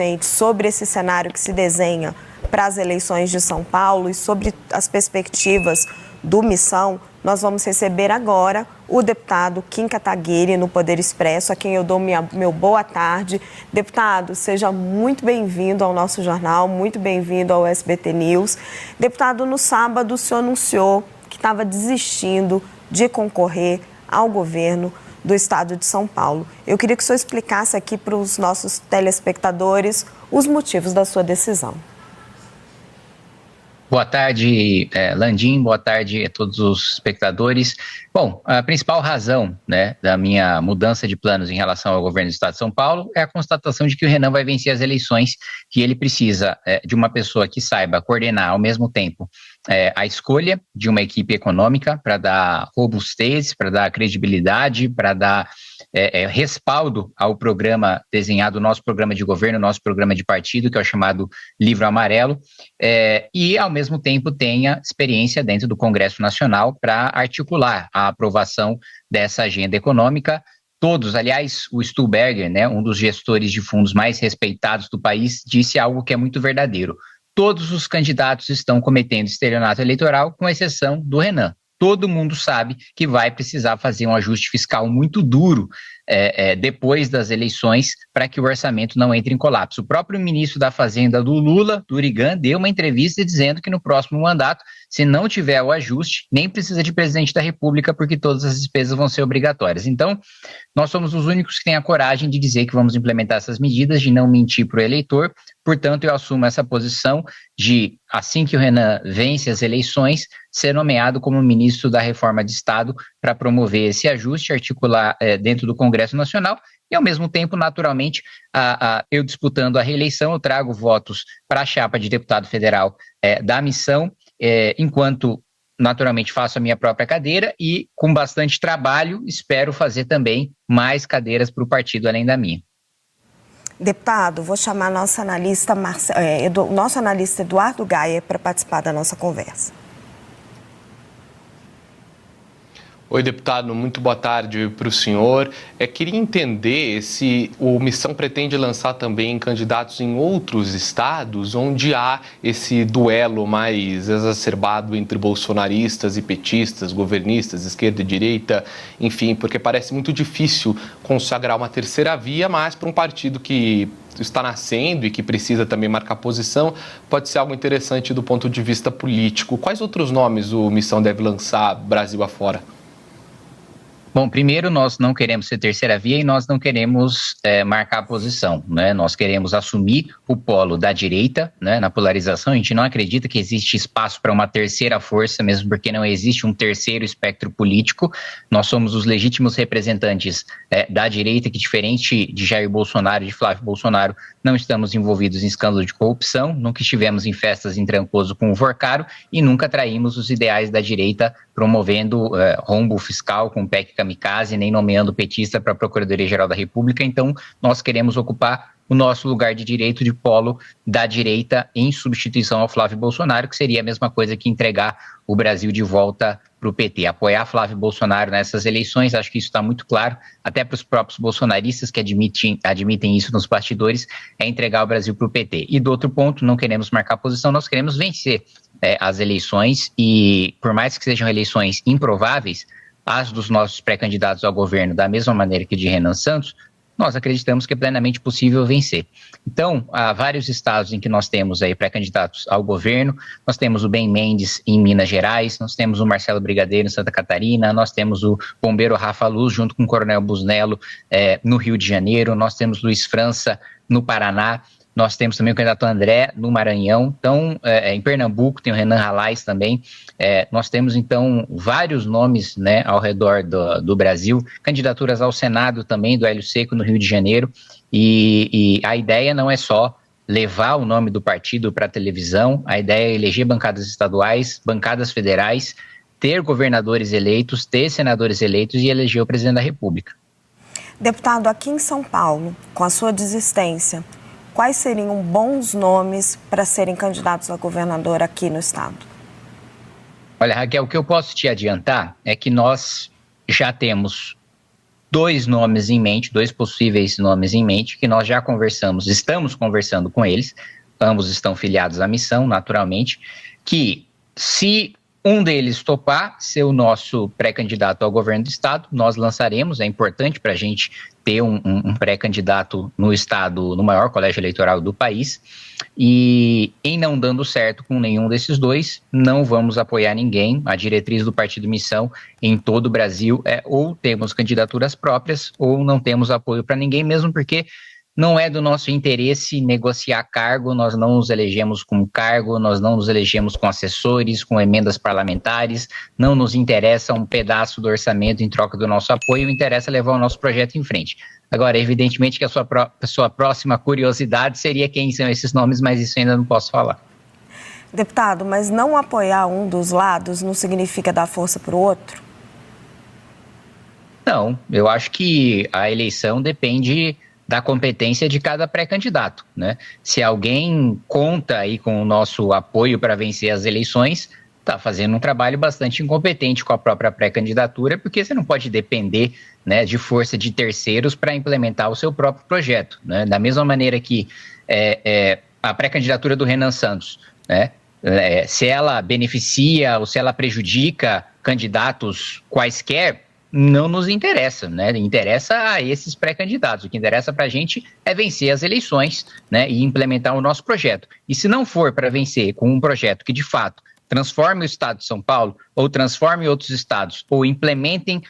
gente sobre esse cenário que se desenha para as eleições de São Paulo e sobre as perspectivas do Missão, nós vamos receber agora o deputado Kim Kataguiri no Poder Expresso, a quem eu dou meu boa tarde. Deputado, seja muito bem-vindo ao nosso jornal, muito bem-vindo ao SBT News. Deputado, no sábado o senhor anunciou que estava desistindo de concorrer ao governo do estado de São Paulo. Eu queria que o senhor explicasse aqui para os nossos telespectadores os motivos da sua decisão. Boa tarde, Landim, boa tarde a todos os espectadores. Bom, a principal razão, da minha mudança de planos em relação ao governo do estado de São Paulo é a constatação de que o Renan vai vencer as eleições, que ele precisa de uma pessoa que saiba coordenar ao mesmo tempo a escolha de uma equipe econômica para dar robustez, para dar credibilidade, para dar respaldo ao programa desenhado, nosso programa de governo, nosso programa de partido, que é o chamado Livro Amarelo, e ao mesmo tempo tenha experiência dentro do Congresso Nacional para articular a aprovação dessa agenda econômica. Todos, aliás, o Stuhlberger, um dos gestores de fundos mais respeitados do país, disse algo que é muito verdadeiro. Todos os candidatos estão cometendo estelionato eleitoral, com exceção do Renan. Todo mundo sabe que vai precisar fazer um ajuste fiscal muito duro depois das eleições para que o orçamento não entre em colapso. O próprio ministro da Fazenda do Lula, Durigan, deu uma entrevista dizendo que no próximo mandato, se não tiver o ajuste, nem precisa de presidente da República, porque todas as despesas vão ser obrigatórias. Então, nós somos os únicos que têm a coragem de dizer que vamos implementar essas medidas, de não mentir para o eleitor. Portanto, eu assumo essa posição de, assim que o Renan vence as eleições, ser nomeado como ministro da Reforma de Estado para promover esse ajuste, articular dentro do Congresso Nacional e, ao mesmo tempo, naturalmente, eu disputando a reeleição, eu trago votos para a chapa de deputado federal da Missão, enquanto, naturalmente, faço a minha própria cadeira e, com bastante trabalho, espero fazer também mais cadeiras para o partido além da minha. Deputado, vou chamar nosso analista Eduardo Gaia para participar da nossa conversa. Oi, deputado, muito boa tarde para o senhor. Queria entender se o Missão pretende lançar também candidatos em outros estados onde há esse duelo mais exacerbado entre bolsonaristas e petistas, governistas, esquerda e direita, enfim, porque parece muito difícil consagrar uma terceira via, mas para um partido que está nascendo e que precisa também marcar posição, pode ser algo interessante do ponto de vista político. Quais outros nomes o Missão deve lançar Brasil afora? Bom, primeiro, nós não queremos ser terceira via e nós não queremos marcar a posição, Nós queremos assumir o polo da direita, na polarização. A gente não acredita que existe espaço para uma terceira força, mesmo porque não existe um terceiro espectro político. Nós somos os legítimos representantes da direita, que, diferente de Jair Bolsonaro e de Flávio Bolsonaro, não estamos envolvidos em escândalo de corrupção, nunca estivemos em festas em Trancoso com o Forcaro e nunca traímos os ideais da direita promovendo rombo fiscal com PEC kamikaze, nem nomeando petista para a Procuradoria-Geral da República. Então, nós queremos ocupar o nosso lugar de direito de polo da direita em substituição ao Flávio Bolsonaro, que seria a mesma coisa que entregar o Brasil de volta para o PT. Apoiar Flávio Bolsonaro nessas eleições, acho que isso está muito claro, até para os próprios bolsonaristas que admitem isso nos bastidores, é entregar o Brasil para o PT. E do outro ponto, não queremos marcar posição, nós queremos vencer as eleições e, por mais que sejam eleições improváveis, as dos nossos pré-candidatos ao governo, da mesma maneira que de Renan Santos, nós acreditamos que é plenamente possível vencer. Então, há vários estados em que nós temos aí pré-candidatos ao governo, nós temos o Ben Mendes em Minas Gerais, nós temos o Marcelo Brigadeiro em Santa Catarina, nós temos o bombeiro Rafa Luz junto com o Coronel Busnello no Rio de Janeiro, nós temos Luiz França no Paraná, nós temos também o candidato André no Maranhão. Então, em Pernambuco tem o Renan Ralais também. Nós temos, então, vários nomes ao redor do Brasil. Candidaturas ao Senado também, do Hélio Seco, no Rio de Janeiro. E a ideia não é só levar o nome do partido para a televisão, a ideia é eleger bancadas estaduais, bancadas federais, ter governadores eleitos, ter senadores eleitos e eleger o presidente da República. Deputado, aqui em São Paulo, com a sua desistência, quais seriam bons nomes para serem candidatos a governador aqui no estado? Olha, Raquel, o que eu posso te adiantar é que nós já temos dois nomes em mente, dois possíveis nomes em mente, que nós já estamos conversando com eles, ambos estão filiados à missão, naturalmente, que se um deles topar ser o nosso pré-candidato ao governo do estado, nós lançaremos. É importante para a gente ter um pré-candidato no estado, no maior colégio eleitoral do país, e em não dando certo com nenhum desses dois, não vamos apoiar ninguém. A diretriz do Partido Missão em todo o Brasil é ou temos candidaturas próprias ou não temos apoio para ninguém, mesmo porque não é do nosso interesse negociar cargo, nós não nos elegemos com cargo, nós não nos elegemos com assessores, com emendas parlamentares, não nos interessa um pedaço do orçamento em troca do nosso apoio, interessa levar o nosso projeto em frente. Agora, evidentemente que a sua próxima curiosidade seria quem são esses nomes, mas isso ainda não posso falar. Deputado, mas não apoiar um dos lados não significa dar força para o outro? Não, eu acho que a eleição depende da competência de cada pré-candidato, né? Se alguém conta aí com o nosso apoio para vencer as eleições, está fazendo um trabalho bastante incompetente com a própria pré-candidatura, porque você não pode depender, né, de força de terceiros para implementar o seu próprio projeto, né? Da mesma maneira que a pré-candidatura do Renan Santos, né, se ela beneficia ou se ela prejudica candidatos quaisquer, não nos interessa, né? Interessa a esses pré-candidatos. O que interessa para a gente é vencer as eleições, né, e implementar o nosso projeto. E se não for para vencer com um projeto que, de fato, transforme o estado de São Paulo ou transforme outros estados ou implementem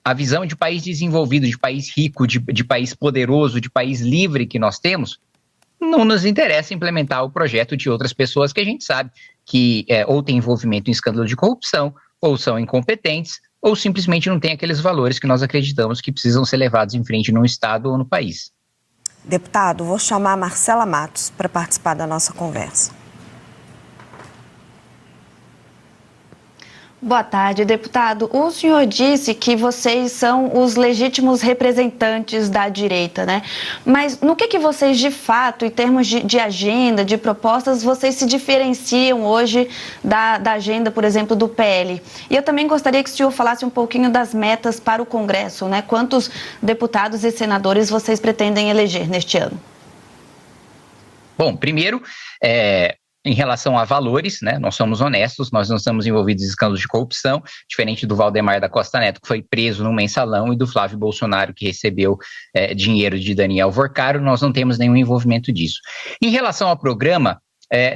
a visão de país desenvolvido, de país rico, de país poderoso, de país livre que nós temos, não nos interessa implementar o projeto de outras pessoas que a gente sabe que ou tem envolvimento em escândalo de corrupção, ou são incompetentes, ou simplesmente não tem aqueles valores que nós acreditamos que precisam ser levados em frente no estado ou no país. Deputado, vou chamar a Marcela Matos para participar da nossa conversa. Boa tarde, deputado. O senhor disse que vocês são os legítimos representantes da direita, né? Mas no que vocês, de fato, em termos de agenda, de propostas, vocês se diferenciam hoje da agenda, por exemplo, do PL? E eu também gostaria que o senhor falasse um pouquinho das metas para o Congresso, né? Quantos deputados e senadores vocês pretendem eleger neste ano? Bom, primeiro, em relação a valores, né, nós somos honestos, nós não estamos envolvidos em escândalos de corrupção, diferente do Valdemar da Costa Neto, que foi preso no mensalão, e do Flávio Bolsonaro, que recebeu dinheiro de Daniel Vorcaro, nós não temos nenhum envolvimento disso. Em relação ao programa,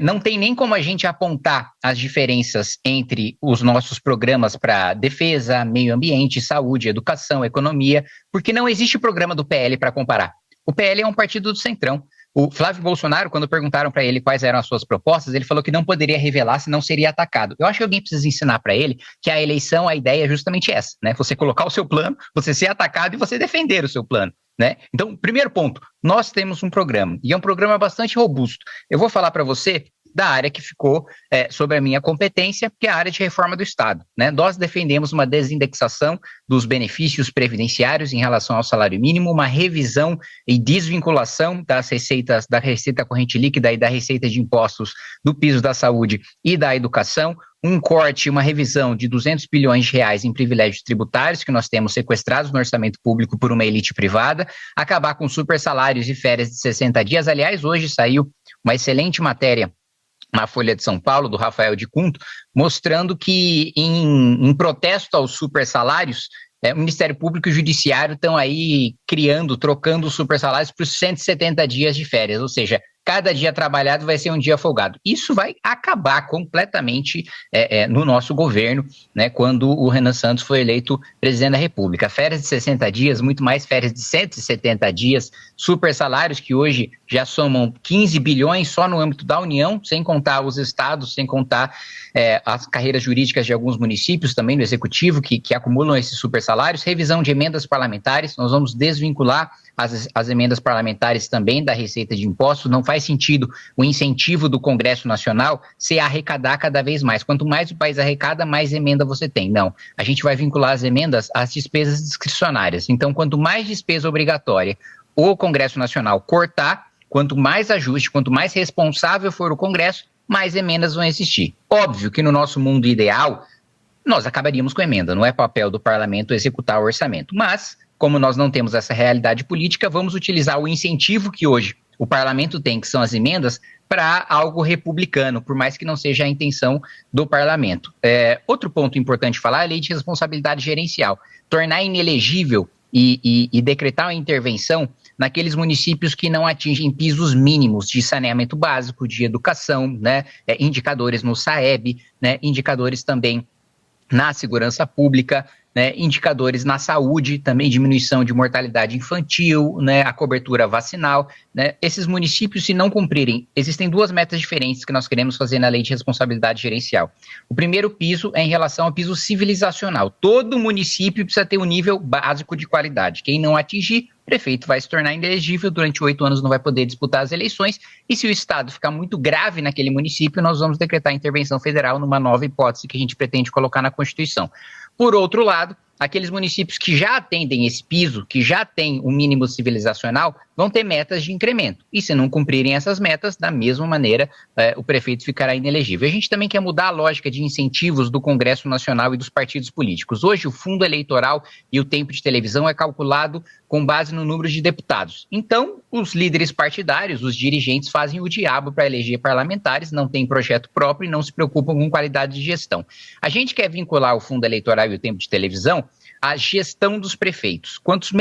não tem nem como a gente apontar as diferenças entre os nossos programas para defesa, meio ambiente, saúde, educação, economia, porque não existe programa do PL para comparar. O PL é um partido do Centrão. O Flávio Bolsonaro, quando perguntaram para ele quais eram as suas propostas, ele falou que não poderia revelar, senão seria atacado. Eu acho que alguém precisa ensinar para ele que a eleição, a ideia é justamente essa, né? Você colocar o seu plano, você ser atacado e você defender o seu plano, né? Então, primeiro ponto, nós temos um programa, e é um programa bastante robusto. Eu vou falar para você da área que ficou sobre a minha competência, que é a área de reforma do Estado, né? Nós defendemos uma desindexação dos benefícios previdenciários em relação ao salário mínimo, uma revisão e desvinculação das receitas, da receita corrente líquida e da receita de impostos do piso da saúde e da educação, um corte, uma revisão de 200 bilhões de reais em privilégios tributários que nós temos sequestrados no orçamento público por uma elite privada, acabar com super salários e férias de 60 dias. Aliás, hoje saiu uma excelente matéria na Folha de São Paulo, do Rafael de Cunto, mostrando que em protesto aos super salários, o Ministério Público e o Judiciário estão aí trocando os super salários por 170 dias de férias, ou seja, cada dia trabalhado vai ser um dia folgado. Isso vai acabar completamente no nosso governo, né, quando o Renan Santos foi eleito presidente da República. Férias de 60 dias, muito mais férias de 170 dias, super salários que hoje já somam 15 bilhões só no âmbito da União, sem contar os estados, sem contar as carreiras jurídicas de alguns municípios também do Executivo que acumulam esses super salários. Revisão de emendas parlamentares, nós vamos desvincular as emendas parlamentares também da receita de impostos. Não faz sentido o incentivo do Congresso Nacional ser arrecadar cada vez mais. Quanto mais o país arrecada, mais emenda você tem. Não, a gente vai vincular as emendas às despesas discricionárias. Então, quanto mais despesa obrigatória o Congresso Nacional cortar, quanto mais ajuste, quanto mais responsável for o Congresso, mais emendas vão existir. Óbvio que no nosso mundo ideal, nós acabaríamos com a emenda. Não é papel do parlamento executar o orçamento. Mas, como nós não temos essa realidade política, vamos utilizar o incentivo que hoje o parlamento tem, que são as emendas, para algo republicano, por mais que não seja a intenção do parlamento. Outro ponto importante falar é a lei de responsabilidade gerencial. Tornar inelegível e decretar uma intervenção naqueles municípios que não atingem pisos mínimos de saneamento básico, de educação, né, indicadores no SAEB, né, indicadores também na segurança pública, né, indicadores na saúde, também diminuição de mortalidade infantil, né, a cobertura vacinal, né. Esses municípios, se não cumprirem, existem duas metas diferentes que nós queremos fazer na lei de responsabilidade gerencial. O primeiro piso é em relação ao piso civilizacional. Todo município precisa ter um nível básico de qualidade. Quem não atingir, o prefeito vai se tornar inelegível, durante 8 anos não vai poder disputar as eleições, e se o estado ficar muito grave naquele município, nós vamos decretar intervenção federal numa nova hipótese que a gente pretende colocar na Constituição. Por outro lado, aqueles municípios que já atendem esse piso, que já têm um mínimo civilizacional, vão ter metas de incremento. E se não cumprirem essas metas, da mesma maneira, o prefeito ficará inelegível. A gente também quer mudar a lógica de incentivos do Congresso Nacional e dos partidos políticos. Hoje, o fundo eleitoral e o tempo de televisão é calculado com base no número de deputados. Então, os líderes partidários, os dirigentes, fazem o diabo para eleger parlamentares, não têm projeto próprio e não se preocupam com qualidade de gestão. A gente quer vincular o fundo eleitoral e o tempo de televisão à gestão dos prefeitos. Quanto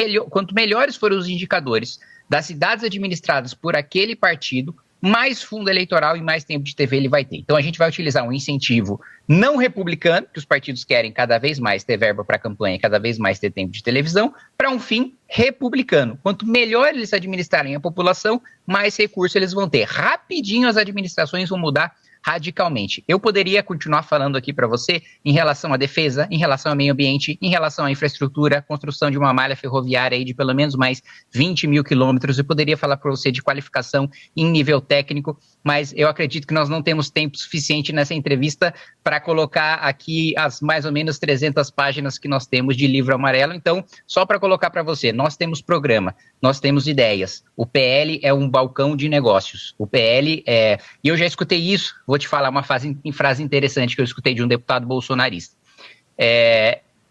melhores forem os indicadores das cidades administradas por aquele partido, mais fundo eleitoral e mais tempo de TV ele vai ter. Então a gente vai utilizar um incentivo não republicano, que os partidos querem cada vez mais ter verba para campanha, cada vez mais ter tempo de televisão, para um fim republicano. Quanto melhor eles administrarem a população, mais recursos eles vão ter. Rapidinho as administrações vão mudar radicalmente. Eu poderia continuar falando aqui para você em relação à defesa, em relação ao meio ambiente, em relação à infraestrutura, construção de uma malha ferroviária aí de pelo menos mais 20 mil quilômetros. Eu poderia falar para você de qualificação em nível técnico, mas eu acredito que nós não temos tempo suficiente nessa entrevista para colocar aqui as mais ou menos 300 páginas que nós temos de livro amarelo. Então, só para colocar para você, nós temos programa, nós temos ideias. O PL é um balcão de negócios. O PL é... E eu já escutei isso, vou te falar uma frase interessante que eu escutei de um deputado bolsonarista.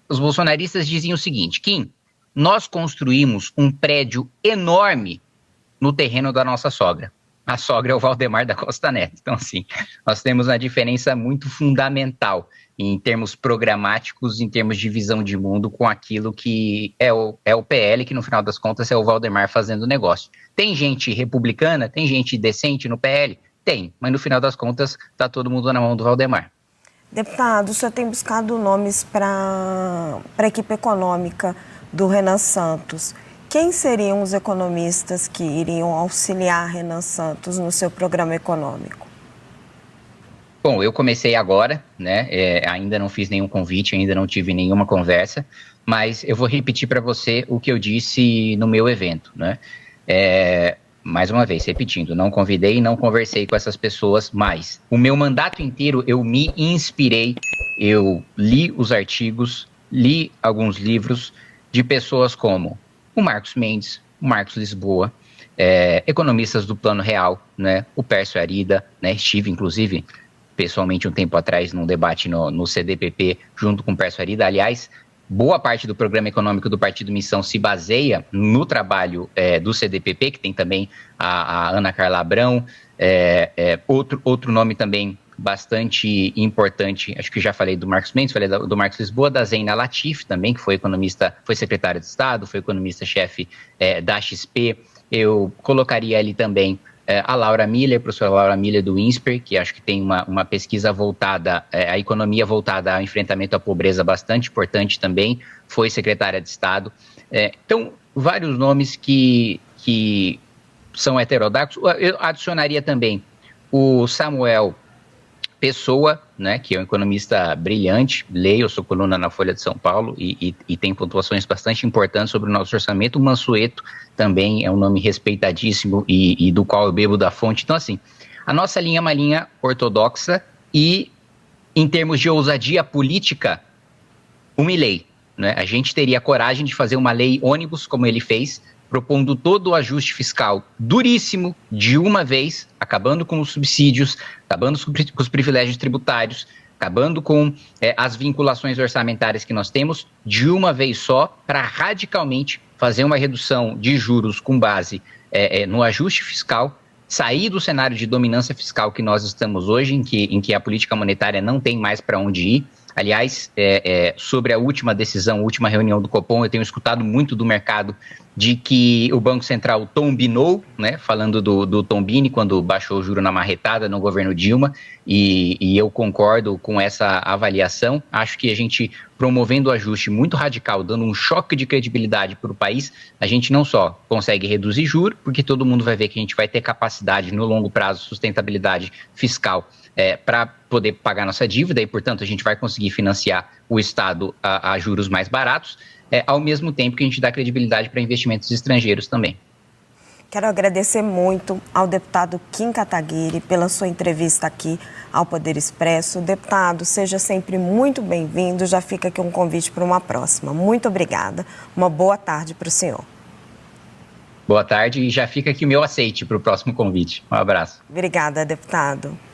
Os bolsonaristas diziam o seguinte: Kim, nós construímos um prédio enorme no terreno da nossa sogra. A sogra é o Valdemar da Costa Neto. Então, assim, nós temos uma diferença muito fundamental em termos programáticos, em termos de visão de mundo, com aquilo que é o PL, que no final das contas é o Valdemar fazendo negócio. Tem gente republicana, tem gente decente no PL? Tem, mas no final das contas está todo mundo na mão do Valdemar. Deputado, o senhor tem buscado nomes para a equipe econômica do Renan Santos. Quem seriam os economistas que iriam auxiliar Renan Santos no seu programa econômico? Bom, eu comecei agora, né? Ainda não fiz nenhum convite, ainda não tive nenhuma conversa, mas eu vou repetir para você o que eu disse no meu evento, né? Mais uma vez, repetindo, não convidei, não conversei com essas pessoas, mas o meu mandato inteiro eu me inspirei, eu li os artigos, li alguns livros de pessoas como o Marcos Mendes, o Marcos Lisboa, economistas do Plano Real, né, o Pércio Arida, né, estive inclusive pessoalmente um tempo atrás num debate no CDPP junto com o Pércio Arida. Aliás, boa parte do programa econômico do Partido Missão se baseia no trabalho do CDPP, que tem também a Ana Carla Abrão, outro nome também bastante importante, acho que já falei do Marcos Mendes, falei do Marcos Lisboa, da Zeina Latif também, que foi economista, foi secretária de Estado, foi economista-chefe da XP. Eu colocaria ali também a Laura Miller, professora Laura Miller do INSPER, que acho que tem uma pesquisa voltada, a economia voltada ao enfrentamento à pobreza bastante importante também, foi secretária de Estado. Então, vários nomes que são heterodoxos. Eu adicionaria também o Samuel Pessoa, né, que é um economista brilhante, leio sua coluna na Folha de São Paulo e tem pontuações bastante importantes sobre o nosso orçamento. O Mansueto também é um nome respeitadíssimo e do qual eu bebo da fonte. Então, assim, a nossa linha é uma linha ortodoxa e, em termos de ousadia política, o Milei, né? A gente teria coragem de fazer uma lei ônibus, como ele fez, propondo todo o ajuste fiscal duríssimo de uma vez, acabando com os subsídios, acabando com os privilégios tributários, acabando com as vinculações orçamentárias que nós temos de uma vez só, para radicalmente fazer uma redução de juros com base no ajuste fiscal, sair do cenário de dominância fiscal que nós estamos hoje, em que a política monetária não tem mais para onde ir. Aliás, sobre a última decisão, a última reunião do Copom, eu tenho escutado muito do mercado de que o Banco Central tombinou, né, falando do Tombini, quando baixou o juro na marretada no governo Dilma, e eu concordo com essa avaliação. Acho que a gente, promovendo o ajuste muito radical, dando um choque de credibilidade para o país, a gente não só consegue reduzir juros, porque todo mundo vai ver que a gente vai ter capacidade no longo prazo, sustentabilidade fiscal, para poder pagar nossa dívida, e, portanto, a gente vai conseguir financiar o Estado a juros mais baratos, ao mesmo tempo que a gente dá credibilidade para investimentos estrangeiros também. Quero agradecer muito ao deputado Kim Kataguiri pela sua entrevista aqui ao Poder Expresso. Deputado, seja sempre muito bem-vindo. Já fica aqui um convite para uma próxima. Muito obrigada. Uma boa tarde para o senhor. Boa tarde, e já fica aqui o meu aceite para o próximo convite. Um abraço. Obrigada, deputado.